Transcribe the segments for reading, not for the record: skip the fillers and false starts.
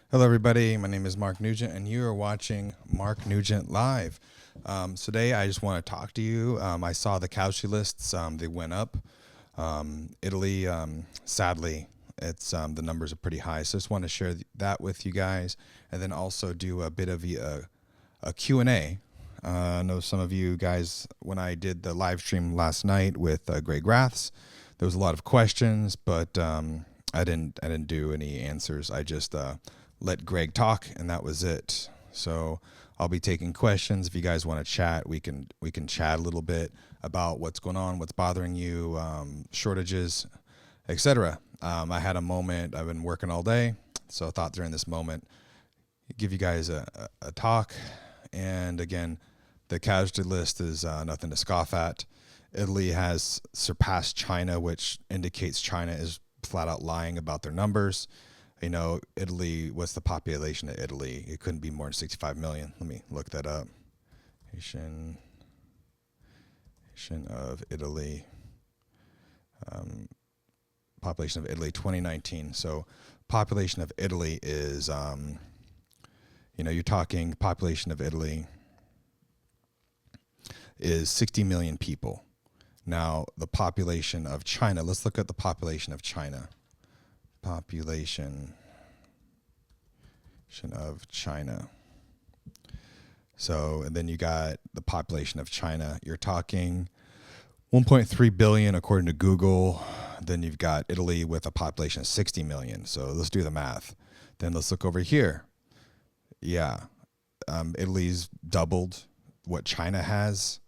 Hello, everybody. My name is Mark Nugent, and you are watching Mark Nugent Live. Today, I just want to talk to you. I saw the casualty lists; they went up. Italy, sadly, it's the numbers are pretty high. So, I just want to share that with you guys, and then also do a bit of a Q&A. I know some of you guys, when I did the live stream last night with Greg Raths, there was a lot of questions, but I didn't do any answers. I just let Greg talk, and that was it. So I'll be taking questions. If you guys want to chat, we can chat a little bit about what's going on, what's bothering you, shortages, etc. I had a moment. I've been working all day, so I thought during this moment, give you guys a talk. And again, the casualty list is nothing to scoff at. Italy has surpassed China, which indicates China is flat out lying about their numbers. You know, Italy, what's the population of Italy? It couldn't be more than 65 million. Let me look that up. Nation of Italy. Population of Italy 2019. So population of Italy is, you're talking population of Italy is 60 million people. Now, the population of China, let's look at the population of China. Population of China. So, and then you got the population of China. You're talking 1.3 billion according to Google. Then you've got Italy with a population of 60 million. So let's do the math. Then let's look over here. Yeah, Italy's doubled what China has,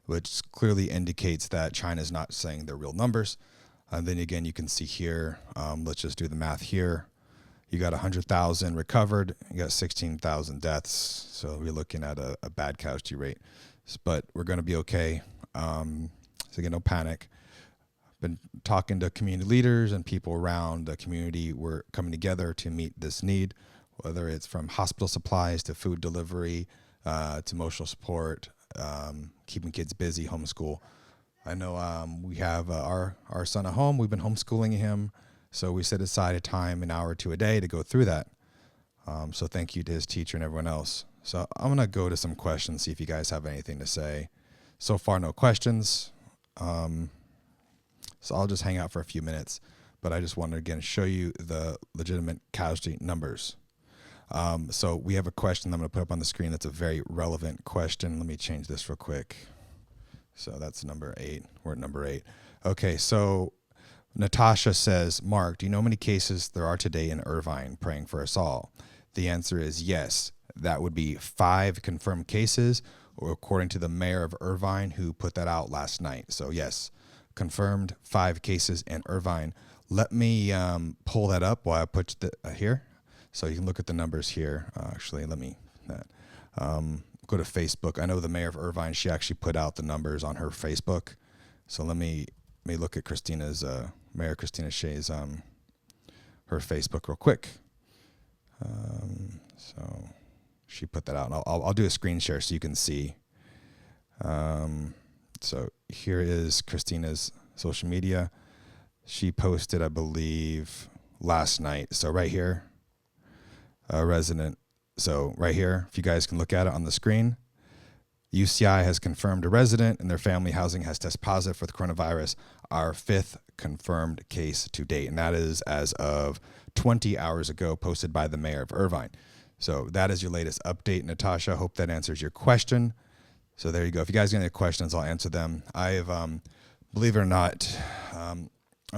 which clearly indicates that China's not saying their real numbers. And then again, you can see here, let's just do the math here. You got 100,000 recovered, you got 16,000 deaths. So we're looking at a bad casualty rate, but we're going to be okay. So again, no panic. Been talking to community leaders and people around the community. We're coming together to meet this need, whether it's from hospital supplies to food delivery, to emotional support, keeping kids busy, homeschool. I know we have our son at home. We've been homeschooling him, so we set aside a time, an hour or two a day, to go through that. So thank you to his teacher and everyone else. So I'm gonna go to some questions, see if you guys have anything to say. So far, no questions. So I'll just hang out for a few minutes, but I just wanted to again show you the legitimate casualty numbers. So we have a question that I'm going to put up on the screen. That's a very relevant question. Let me change this real quick. So that's number 8. We're at number 8. Okay, so Natasha says, Mark, do you know how many cases there are today in Irvine? Praying for us all. The answer is yes. That would be 5 confirmed cases, or according to the mayor of Irvine, who put that out last night. So yes, confirmed 5 cases in Irvine. Let me pull that up while I put here. So you can look at the numbers here. Actually, let me go to Facebook. I know the mayor of Irvine, she actually put out the numbers on her Facebook. So let me look at Christina's, Mayor Christina Shea's, her Facebook real quick. So she put that out. And I'll do a screen share so you can see. So here is Christina's social media. She posted, I believe, last night. So right here, a resident. So right here, if you guys can look at it on the screen, UCI has confirmed a resident in their family housing has tested positive for the coronavirus, our 5th confirmed case to date. And that is as of 20 hours ago, posted by the mayor of Irvine. So that is your latest update, Natasha. Hope that answers your question. So there you go. If you guys have any questions, I'll answer them. I have, believe it or not, I'm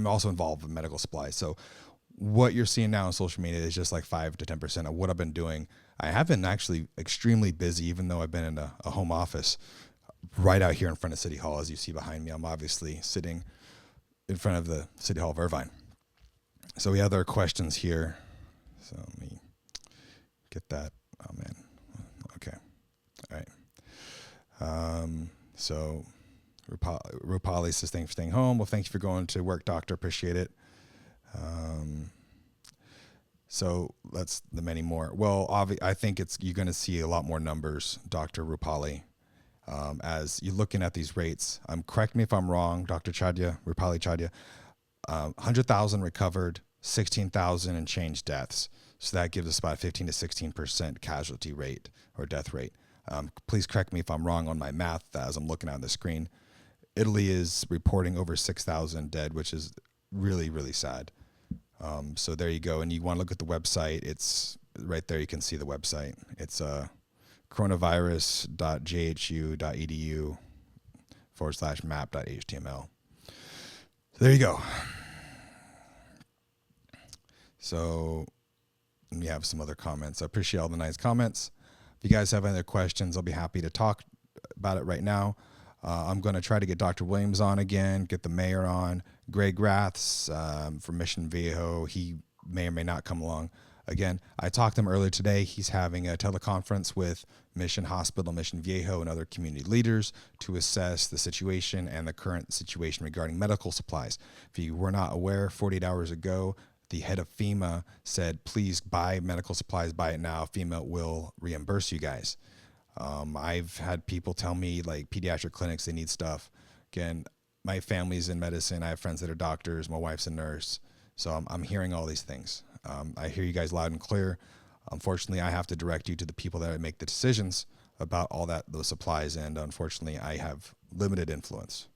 also involved with medical supplies. So what you're seeing now on social media is just like 5 to 10% of what I've been doing. I have been actually extremely busy, even though I've been in a home office right out here in front of City Hall. As you see behind me, I'm obviously sitting in front of the City Hall of Irvine. So we have other questions here. So let me get that. Oh, man. Okay. All right. So Rupali says, thanks for staying home. Well, thank you for going to work, doctor. Appreciate it. So that's the many more. Well, I think you're going to see a lot more numbers, Dr. Rupali, as you're looking at these rates. Correct me if I'm wrong, Dr. Chadia, Rupali Chadia. 100,000 recovered, 16,000 and change deaths. So that gives us about 15 to 16% casualty rate or death rate. Please correct me if I'm wrong on my math as I'm looking on the screen. Italy is reporting over 6,000 dead, which is really, really sad. So there you go. And you want to look at the website. It's right there. You can see the website. It's coronavirus.jhu.edu/map.html. So there you go. So we have some other comments. I appreciate all the nice comments. If you guys have any other questions, I'll be happy to talk about it right now. I'm going to try to get Dr. Williams on again, get the mayor on. Greg Raths from Mission Viejo, he may or may not come along. Again, I talked to him earlier today. He's having a teleconference with Mission Hospital, Mission Viejo, and other community leaders to assess the situation and the current situation regarding medical supplies. If you were not aware, 48 hours ago, the head of FEMA said, please buy medical supplies, buy it now. FEMA will reimburse you guys. I've had people tell me, like pediatric clinics, they need stuff. Again, my family's in medicine. I have friends that are doctors. My wife's a nurse. So I'm hearing all these things. I hear you guys loud and clear. Unfortunately, I have to direct you to the people that make the decisions about all those supplies. And unfortunately, I have limited influence.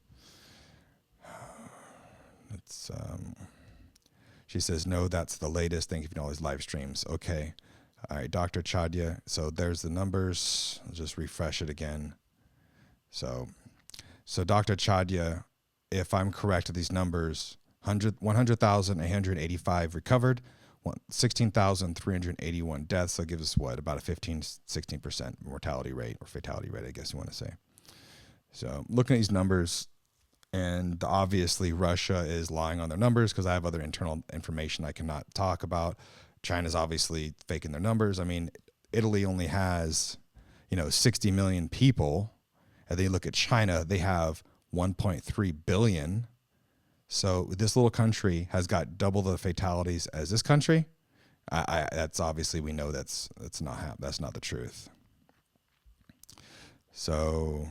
She says, no, that's the latest. Thank you for all these live streams. Okay. All right, Dr. Chadia. So there's the numbers. I'll just refresh it again. So Dr. Chadia, if I'm correct with these numbers, 100,885 recovered, 16,381 deaths. That gives us what? About a 15-16% mortality rate or fatality rate, I guess you want to say. So looking at these numbers, and obviously Russia is lying on their numbers because I have other internal information I cannot talk about. China's obviously faking their numbers. I mean, Italy only has, 60 million people. And then you look at China, they have 1.3 billion. So this little country has got double the fatalities as this country. That's obviously, we know that's not the truth. So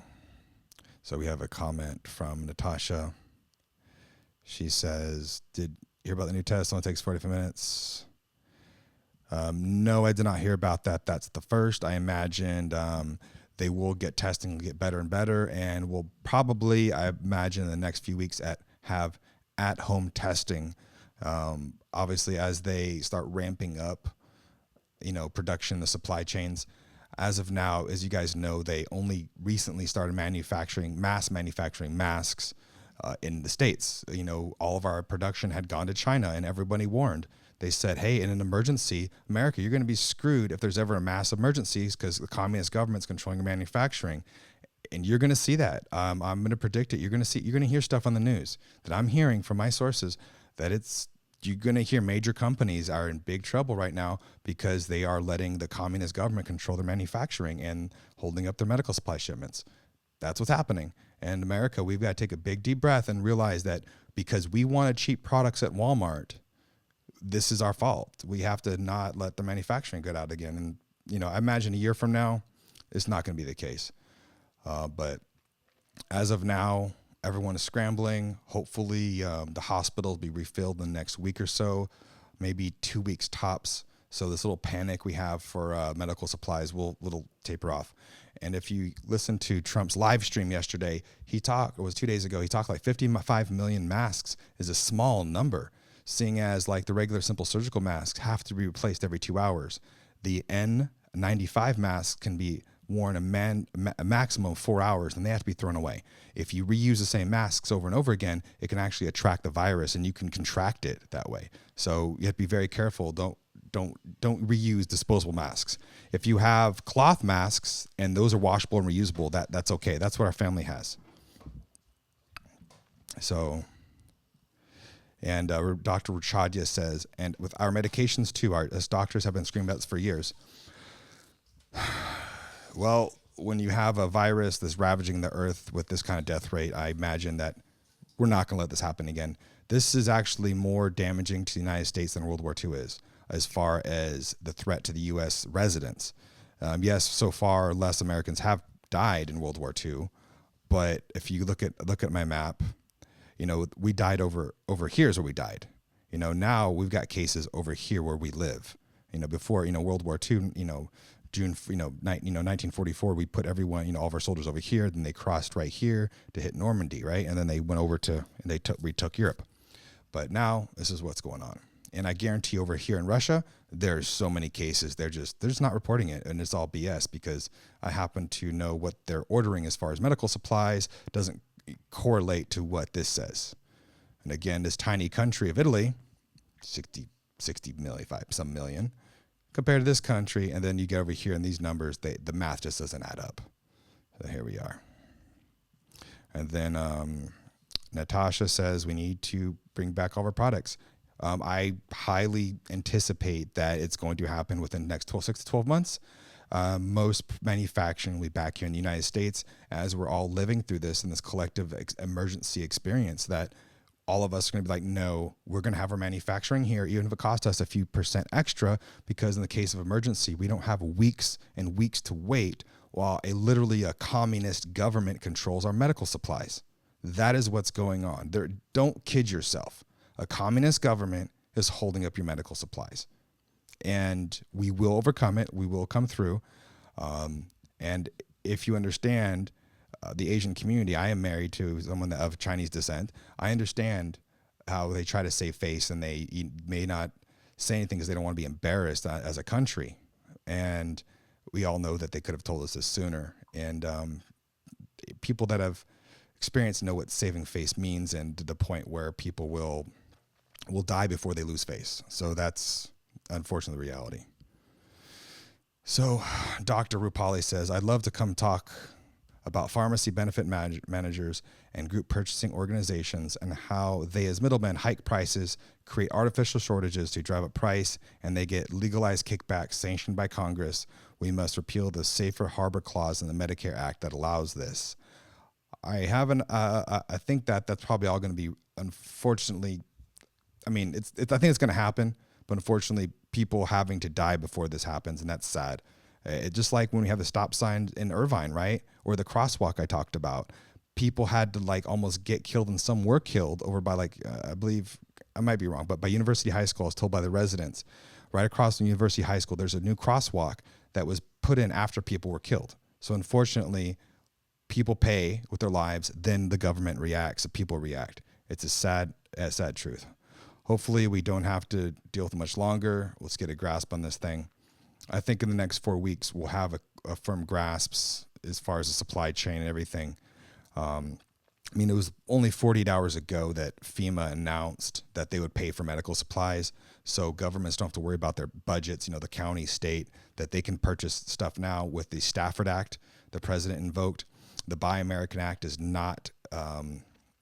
we have a comment from Natasha. She says, did you hear about the new test? Only takes 45 minutes. No, I did not hear about that. That's the first. I imagined they will get testing, will get better and better, and will probably, I imagine, in the next few weeks have at-home testing. Obviously, as they start ramping up, production, the supply chains. As of now, as you guys know, they only recently started mass manufacturing masks in the States. All of our production had gone to China, and everybody warned. They said, hey, in an emergency, America, you're going to be screwed if there's ever a mass emergency because the communist government's controlling your manufacturing. And you're going to see that. I'm going to predict it. You're going to hear stuff on the news that I'm hearing from my sources that you're going to hear major companies are in big trouble right now because they are letting the communist government control their manufacturing and holding up their medical supply shipments. That's what's happening. And America, we've got to take a big, deep breath and realize that because we wanted cheap products at Walmart, this is our fault. We have to not let the manufacturing get out again. And, I imagine a year from now, it's not going to be the case. But as of now, everyone is scrambling. Hopefully, the hospitals will be refilled in the next week or so, maybe 2 weeks tops. So this little panic we have for medical supplies will taper off. And if you listen to Trump's live stream yesterday, it was 2 days ago, he talked like 55 million masks is a small number, seeing as like the regular simple surgical masks have to be replaced every 2 hours. The N95 masks can be worn a maximum of 4 hours, and they have to be thrown away. If you reuse the same masks over and over again, it can actually attract the virus, and you can contract it that way. So you have to be very careful. Don't reuse disposable masks. If you have cloth masks and those are washable and reusable, that's okay. That's what our family has. So, and Dr. Chadia says, and with our medications too, as doctors have been screaming about this for years. Well, when you have a virus that's ravaging the earth with this kind of death rate, I imagine that we're not going to let this happen again. This is actually more damaging to the United States than World War II is, as far as the threat to the U.S. residents. Yes, so far less Americans have died in World War II, but if you look at my map, we died over here is where we died. Now we've got cases over here where we live. Before, World War II, June, 1944, we put everyone, all of our soldiers over here. Then they crossed right here to hit Normandy, right? And then they went over and we took Europe. But now this is what's going on. And I guarantee over here in Russia, there's so many cases. They're just not reporting it. And it's all BS because I happen to know what they're ordering as far as medical supplies doesn't correlate to what this says. And again, this tiny country of Italy, 60 million, some million, compared to this country. And then you get over here and these numbers, the math just doesn't add up. So here we are. And then Natasha says we need to bring back all of our products. I highly anticipate that it's going to happen within the next 6 to 12 months. Most manufacturing will be back here in the United States as we're all living through this in this collective emergency experience that all of us are going to be like, no, we're going to have our manufacturing here, even if it costs us a few % extra, because in the case of emergency, we don't have weeks and weeks to wait while literally a communist government controls our medical supplies. That is what's going on. Don't kid yourself. A communist government is holding up your medical supplies. And we will overcome it. We will come through. And if you understand the Asian community, I am married to someone of Chinese descent. I understand how they try to save face and they may not say anything because they don't want to be embarrassed as a country. And we all know that they could have told us this sooner. And people that have experienced know what saving face means, and to the point where people will die before they lose face. So that's unfortunately the reality. So Dr. Rupali says, I'd love to come talk about pharmacy benefit managers and group purchasing organizations and how they as middlemen hike prices, create artificial shortages to drive up price, and they get legalized kickbacks sanctioned by Congress. We must repeal the safer harbor clause in the Medicare Act that allows this. I think that's probably all going to be, unfortunately, I mean, I think it's going to happen, but unfortunately, people having to die before this happens, and that's sad. Just like when we have the stop sign in Irvine, right? Or the crosswalk I talked about. People had to almost get killed, and some were killed over by I believe, I might be wrong, but by University High School, I was told by the residents. Right across from University High School, there's a new crosswalk that was put in after people were killed. So unfortunately, people pay with their lives, then the government reacts, so people react. It's a sad truth. Hopefully we don't have to deal with it much longer. Let's get a grasp on this thing. I think in the next 4 weeks, we'll have a firm grasp as far as the supply chain and everything. It was only 48 hours ago that FEMA announced that they would pay for medical supplies. So governments don't have to worry about their budgets, the county, state, that they can purchase stuff now with the Stafford Act the president invoked. The Buy American Act is not,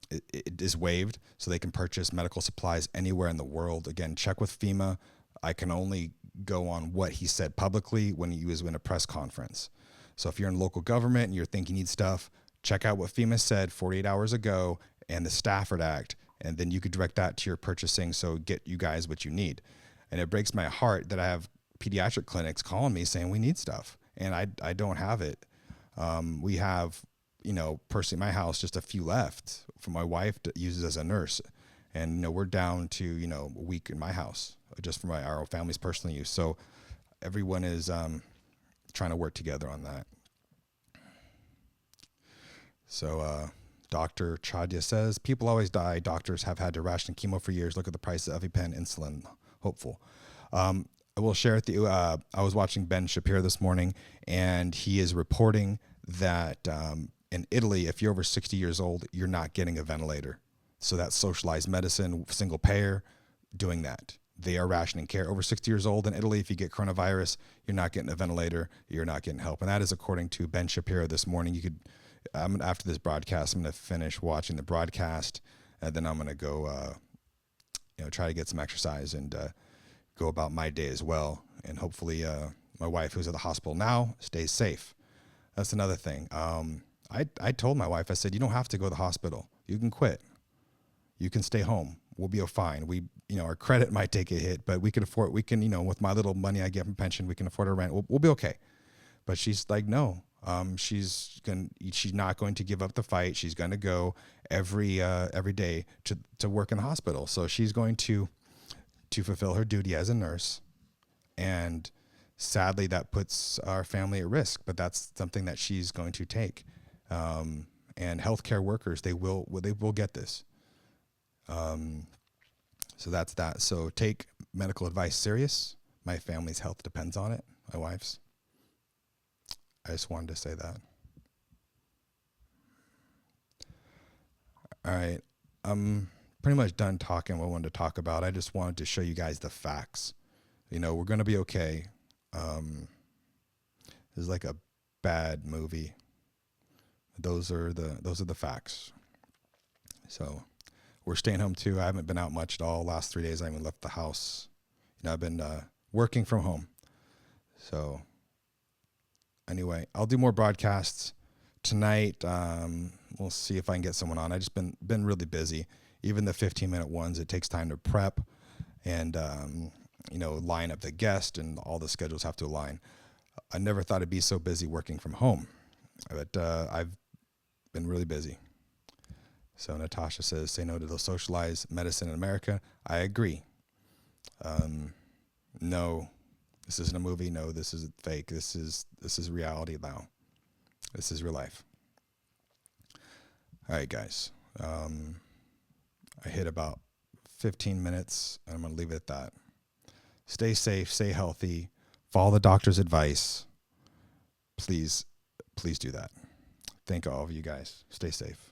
it is waived, so they can purchase medical supplies anywhere in the world. Again, check with FEMA. I can only go on what he said publicly when he was in a press conference. So if you're in local government and you're thinking you need stuff, check out what FEMA said 48 hours ago and the Stafford Act, and then you could direct that to your purchasing, so get you guys what you need. And it breaks my heart that I have pediatric clinics calling me saying we need stuff, and I don't have it. We have, personally in my house, just a few left for my wife to use as a nurse. And, we're down to, a week in my house just for our family's personal use. So everyone is trying to work together on that. So Dr. Chadia says, people always die. Doctors have had to ration chemo for years. Look at the price of EpiPen, insulin. Hopeful. I will share with you, I was watching Ben Shapiro this morning, and he is reporting that in Italy, if you're over 60 years old, you're not getting a ventilator. So that's socialized medicine, single payer, doing that. They are rationing care. Over 60 years old in Italy, if you get coronavirus, you're not getting a ventilator, you're not getting help. And that is according to Ben Shapiro this morning. You could, after this broadcast, I'm going to finish watching the broadcast, and then I'm going to go, try to get some exercise and go about my day as well. And hopefully my wife, who's at the hospital now, stays safe. That's another thing. I told my wife, I said, you don't have to go to the hospital. You can quit. You can stay home. We'll be fine. Our credit might take a hit, but we can afford, with my little money I get from pension, we can afford our rent. We'll be okay. But she's like, no, she's not going to give up the fight. She's going to go every day to work in the hospital. So she's going to to fulfill her duty as a nurse. And sadly, that puts our family at risk, but that's something that she's going to take. And healthcare workers, they will get this. So that's that. So take medical advice serious. My family's health depends on it. My wife's. I just wanted to say that. All right. I'm pretty much done talking what I wanted to talk about. I just wanted to show you guys the facts. We're going to be okay. This is like a bad movie. Those are the facts. So we're staying home too. I haven't been out much at all. Last 3 days I haven't left the house. I've been working from home. So anyway, I'll do more broadcasts tonight. We'll see if I can get someone on. I just been really busy. Even the 15-minute ones, it takes time to prep and line up the guest, and all the schedules have to align. I never thought I'd be so busy working from home, but I've been really busy. So Natasha says, say no to the socialized medicine in America. I agree. No, this isn't a movie. No, this isn't fake. This is reality now. This is real life. All right, guys. I hit about 15 minutes, and I'm going to leave it at that. Stay safe, stay healthy, follow the doctor's advice. Please do that. Thank all of you guys. Stay safe.